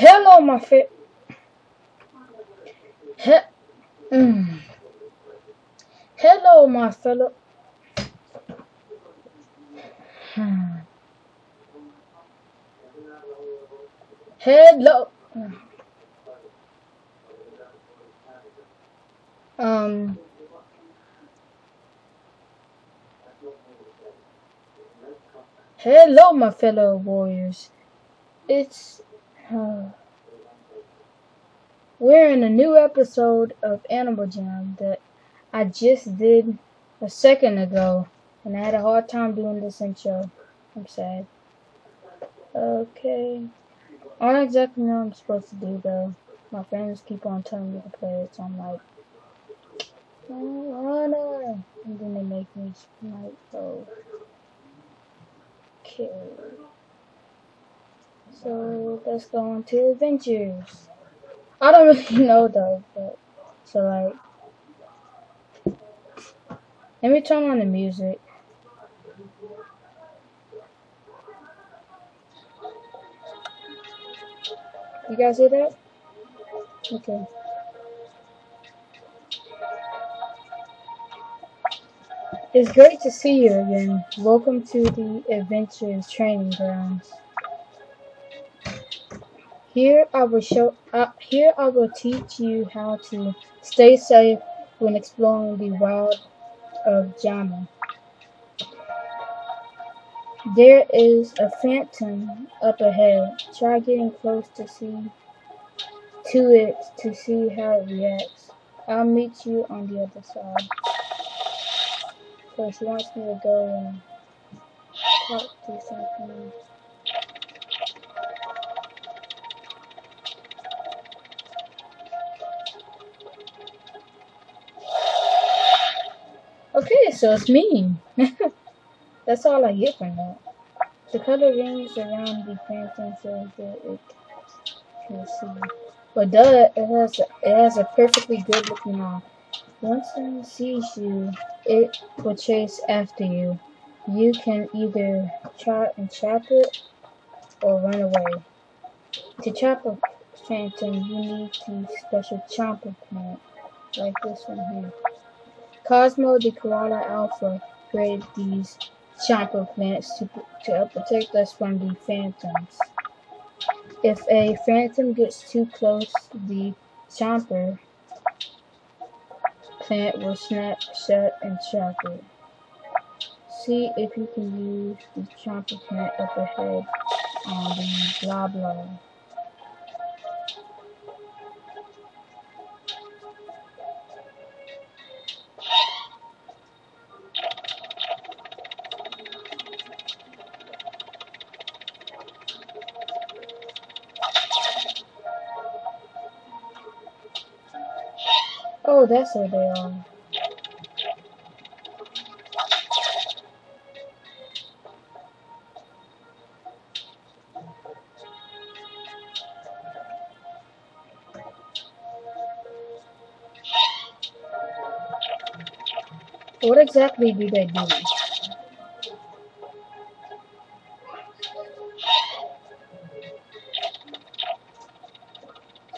Hello, my fa- he- mm. Hello, my fellow. Hello. Um. Hello, my fellow warriors. It's. We're in a new episode of Animal Jam that I just did a second ago, and I had a hard time doing this intro. I'm sad. Okay. I don't exactly know what I'm supposed to do though. My friends keep on telling me to play it, so I'm like, oh no. And then they make me like, oh. Okay. So let's go on to adventures. I don't really know though, but so like, let me turn on the music. You guys hear that? Okay. It's great to see you again. Welcome to the Adventures Training Grounds. Here I will teach you how to stay safe when exploring the wild of Jama. There is a phantom up ahead. Try getting close to it to see how it reacts. I'll meet you on the other side. So she wants me to go and talk to something. Okay, so it's me. That's all I get from that. The color rings around the phantom shows that it can see. But it has a perfectly good looking eye. Once it sees you, it will chase after you. You can either try and trap it or run away. To trap a phantom, you need the special chomper plant, like this one here. Cosmo the Koala Alpha created these chomper plants to protect us from the phantoms. If a phantom gets too close, the chomper plant will snap shut and trap it. See if you can use the chomper plant up ahead on the blah blah. Oh, that's where they are. What exactly do they do?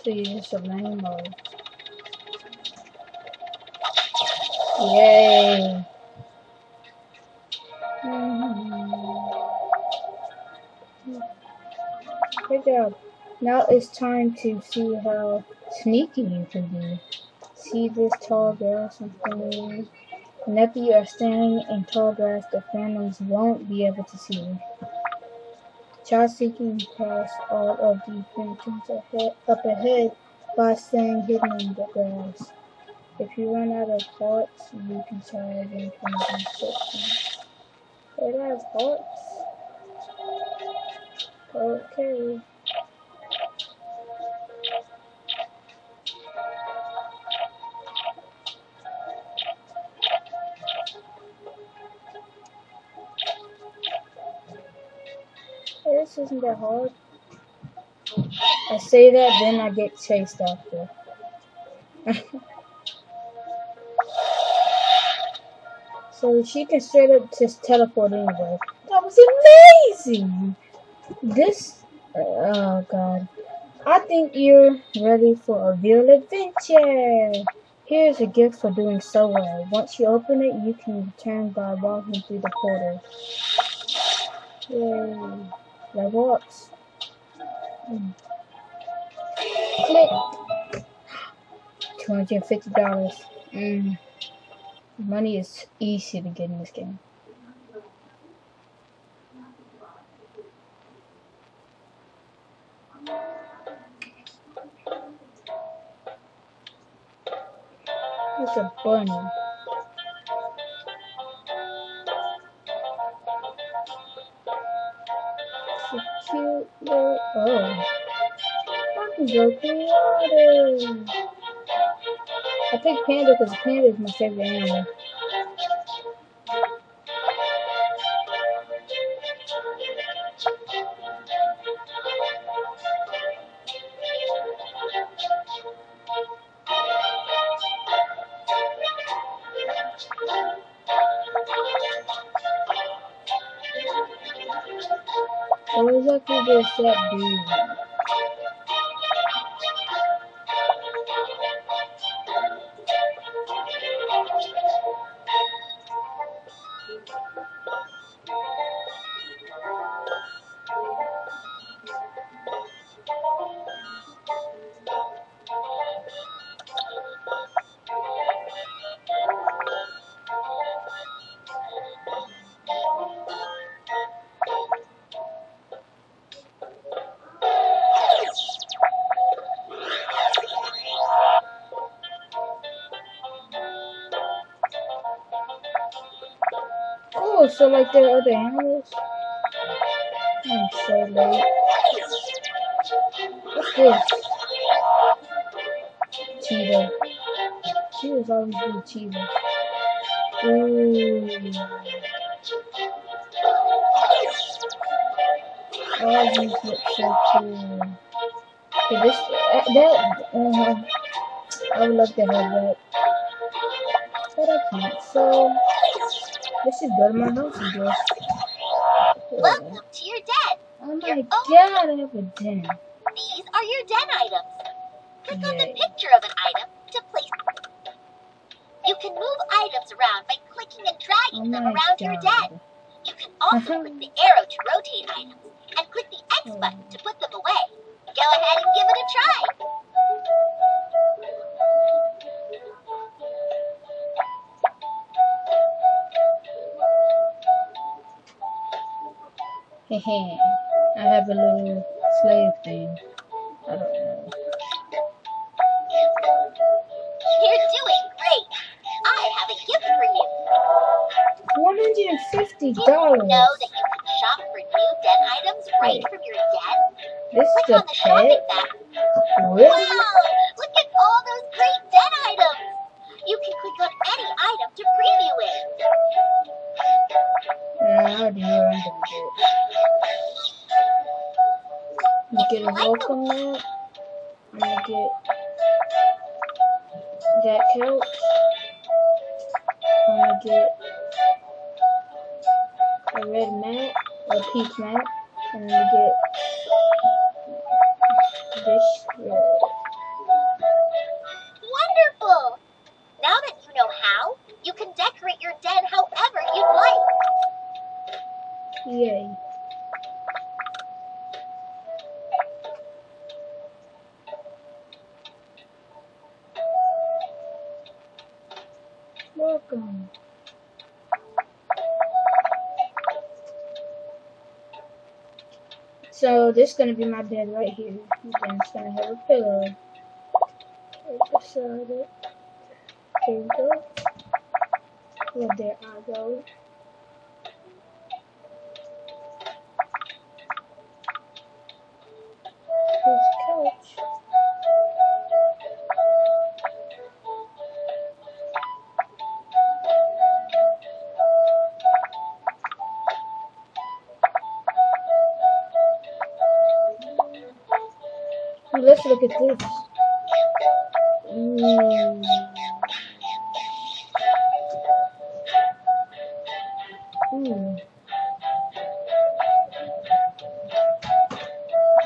So you just a rainbow. Yay! Good job. Now it's time to see how sneaky you can be. See this tall grass and things. Whenever you are standing in tall grass, the phantoms won't be able to see you. Try sneaking past all of the phantoms up ahead by staying hidden in the grass. If you run out of hearts, you can try again from the section. It has hearts. Okay. This isn't that hard. I say that, then I get chased after. So she can straight up just teleport anyway. That was amazing! Oh god. I think you're ready for a real adventure. Here's a gift for doing so well. Once you open it, you can return by walking through the portal. Yay. Roblox. Click. $250. Money is easy to get in this game. It's a bunny. It's a cute little. Oh. I can go through water. I picked Panda because Panda is my favorite animal. What exactly does that do? Oh, so like there are other animals? I'm so late. What's this? Cheetah. Cheetahs always do cheetah. Ooh. All these look so cool. Okay, this, I would love to have that. But I can't, so let's just go to my house and just. Welcome to your den. Oh my god, I have a den. These are your den items. Click on the Yay. picture of an item to place. You can move items around by clicking and dragging them around your den. You can also click the arrow to rotate items and click the X button to put them away. Go ahead and give it a try. Hehe. I have a little slave thing. I don't know. You're doing great. I have a gift for you. $150. Did you know that you can shop for new den items right from your den? This is Click a on the shopping pet? bag. Really? Wow! Look at all those great den items. You can click on any item to preview it. I already know what I'm gonna get. Get a welcome mat. I'm gonna get that couch. I'm gonna get a red mat, or a peach mat. I'm gonna get this red. Wonderful! Now that you know how, you can decorate your den however you'd like. Yay. Welcome. So this is gonna be my bed right here. Then it's gonna have a pillow right beside it. Here we go. Well, there I go. Here's the couch. Ooh, let's look at this. Ooh. Ooh.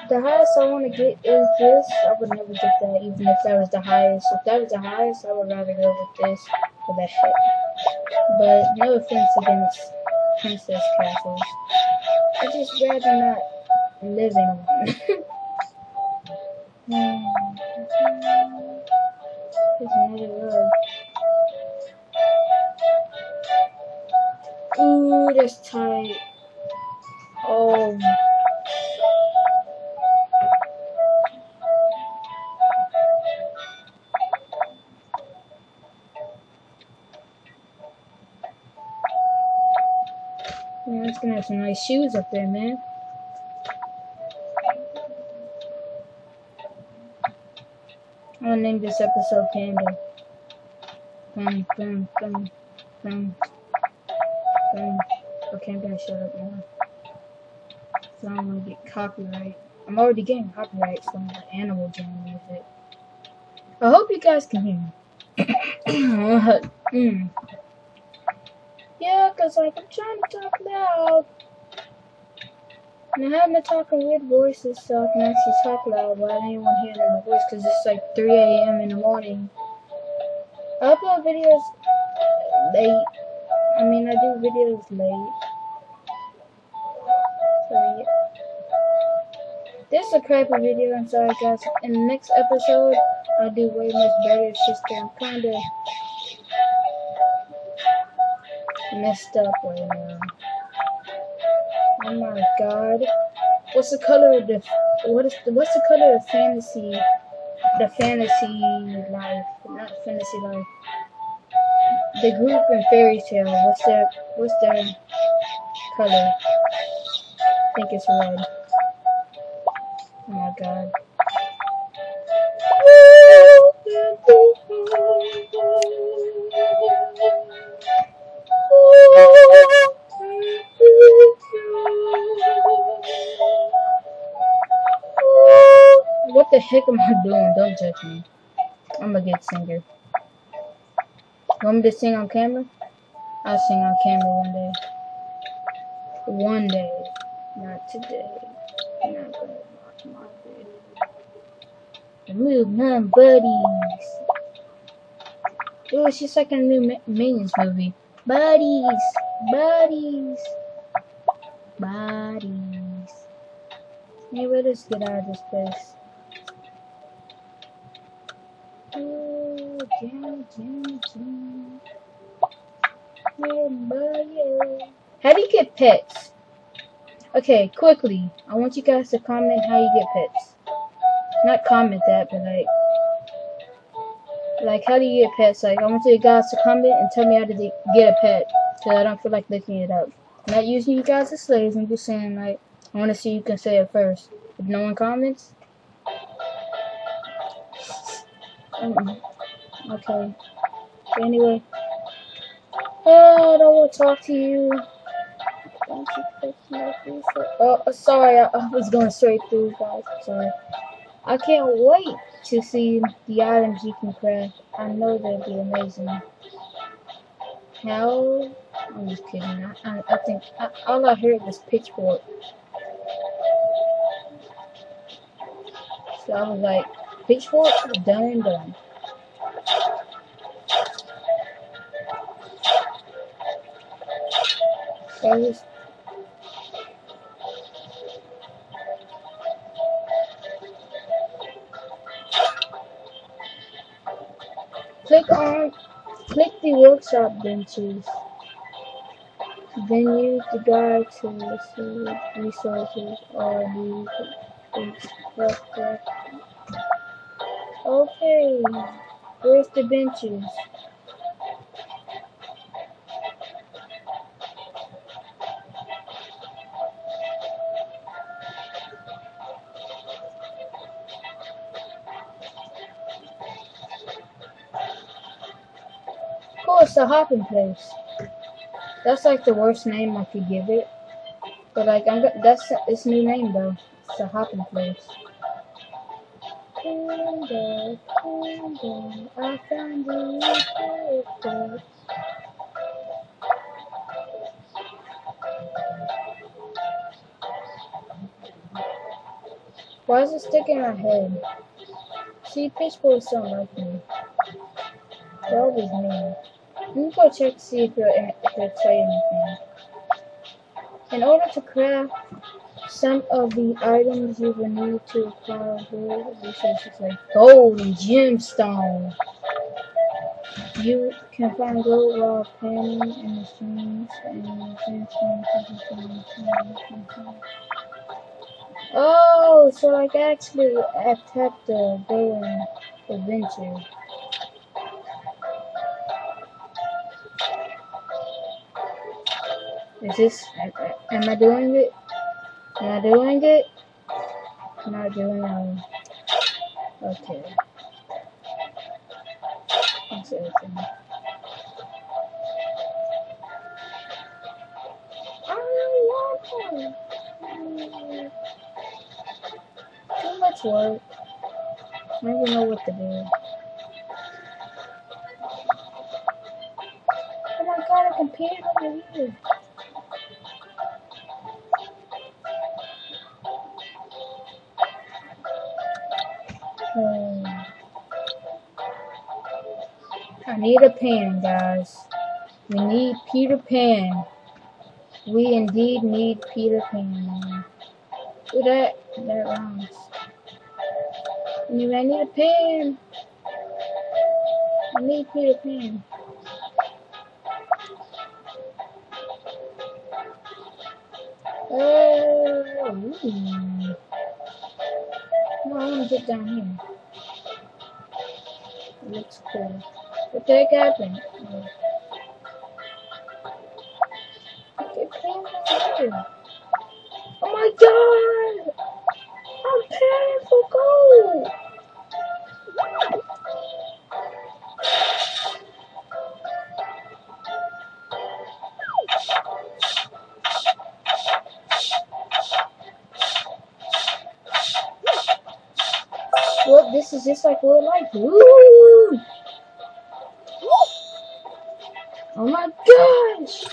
The highest I want to get is this. I would never get that, even if that was the highest. If that was the highest, I would rather go with this for that shit. But no offense against princess castles. I just rather not live in one. There's another road. Ooh, that's tight. Oh. Man, it's gonna have some nice shoes up there, man. I'm gonna name this episode Panda. Boom, boom, boom, boom, boom. Okay, I'm gonna shut up now. So I don't wanna get copyright. I'm already getting copyright from the animal jam music. I hope you guys can hear me. Yeah, cause like I'm trying to talk loud. And I having to talk in weird voices so I can actually talk loud, but I didn't want to hear my voice because it's like 3 a.m. in the morning. I upload videos late. I mean, I do videos late. So yeah. This is a crappy video, I'm sorry guys. In the next episode, I'll do way much better. It's just that I'm kinda messed up right now. Oh my god. What's the color of the what's the color of fantasy life? Not fantasy life. The group in Fairy Tale, what's their color? I think it's red. Oh my god. What the heck am I doing? Don't judge me. I'm a good singer. You want me to sing on camera? I'll sing on camera one day. One day. Not today. I'm not gonna watch my video. The new Nun Buddies. Dude, it's just like a new Minions movie. Buddies. Buddies. Buddies. Anyway, let's get out of this place. Oh, how do you get pets? Okay, quickly. I want you guys to comment how you get pets. Not comment that, but like how do you get pets? Like, I want you guys to comment and tell me how to get a pet, so I don't feel like looking it up. I'm not using you guys as slaves. I'm just saying, like, I want to see who can say it first. If no one comments, okay. So anyway, oh, I don't want to talk to you. Don't you pick me up, oh, sorry, I was going straight through, guys. Sorry. I can't wait to see the items you can craft. I know they'll be amazing. How? I'm just kidding. I think all I heard was pitchfork. So I was like, pitchfork? Done and done. So I just click the workshop benches. Then use the guide to receive resources or the instructor. Okay, where's the benches? Oh, it's the hopping place. That's like the worst name I could give it. But like that's its new name though. It's the hopping place. Panda, Panda, I found you perfect. Why is it sticking in my head? See, Pitchfork don't like me. They're always mean. Let me go check to see if it'll tell you anything. In order to craft some of the items you will need to acquire gold resources like gold and gemstone. You can find gold while panning in the streams and gemstone. Oh, so like actually I have to go on adventure. Is this, am I doing it? Am I doing it? I'm not doing it. Okay. That's everything. I really want one. Too much work. I don't even know what to do. Oh my god, I can pee over here. I need a pan, guys. We need Peter Pan. We indeed need Peter Pan. Ooh, that rhymes. Anyway, I need a pan. I need Peter Pan. Oh, no, I want to get down here. It looks cool. What the heck happened? Okay, pan right here. Oh my god! I'm paying for gold! Well, this is just like real life. Woo! Oh my gosh!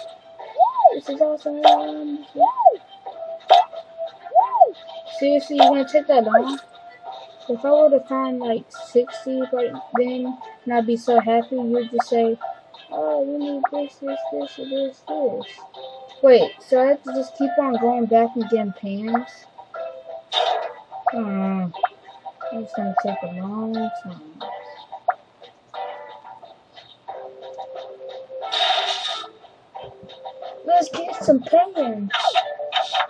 This is awesome. Seriously, you're gonna take that long? If I were to find like 60 right then, and I'd be so happy, you'd just say, oh, you need this, this, this, or this, this. Wait, so I have to just keep on going back and getting pans? It's gonna take a long time. Let's get some pans.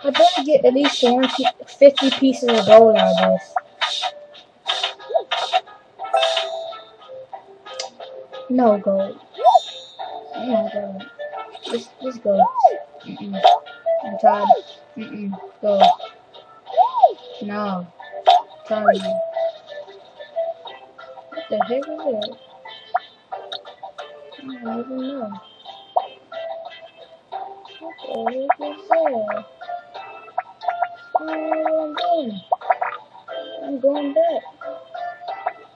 I better get at least 50 pieces of gold out of this. No gold. No gold. Just go. I'm tired. Go. No. I'm tired. What the heck is it? I don't even know. What the heck is that? I don't know what I'm doing. I'm going back.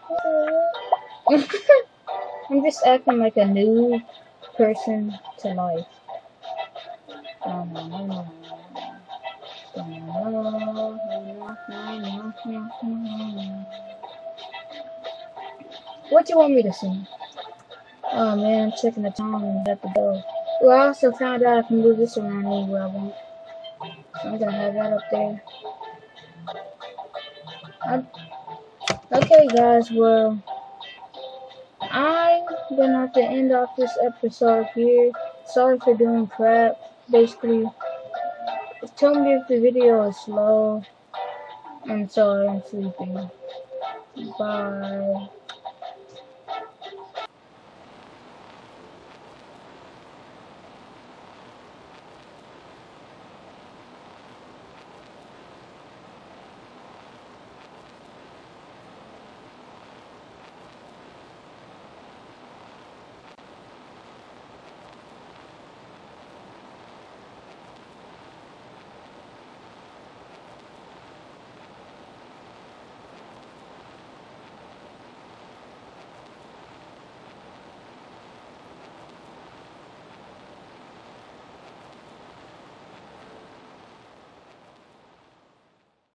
What the heck? I'm just acting like a new person to life. What do you want me to sing? Oh man, I'm checking the time and let the go. Well, I also found out I can move this around anywhere I want. So I'm gonna have that up there. Okay guys, well, I'm gonna have to end off this episode here. Sorry for doing crap. Basically, tell me if the video is slow. I'm sorry, I'm sleepy. Bye.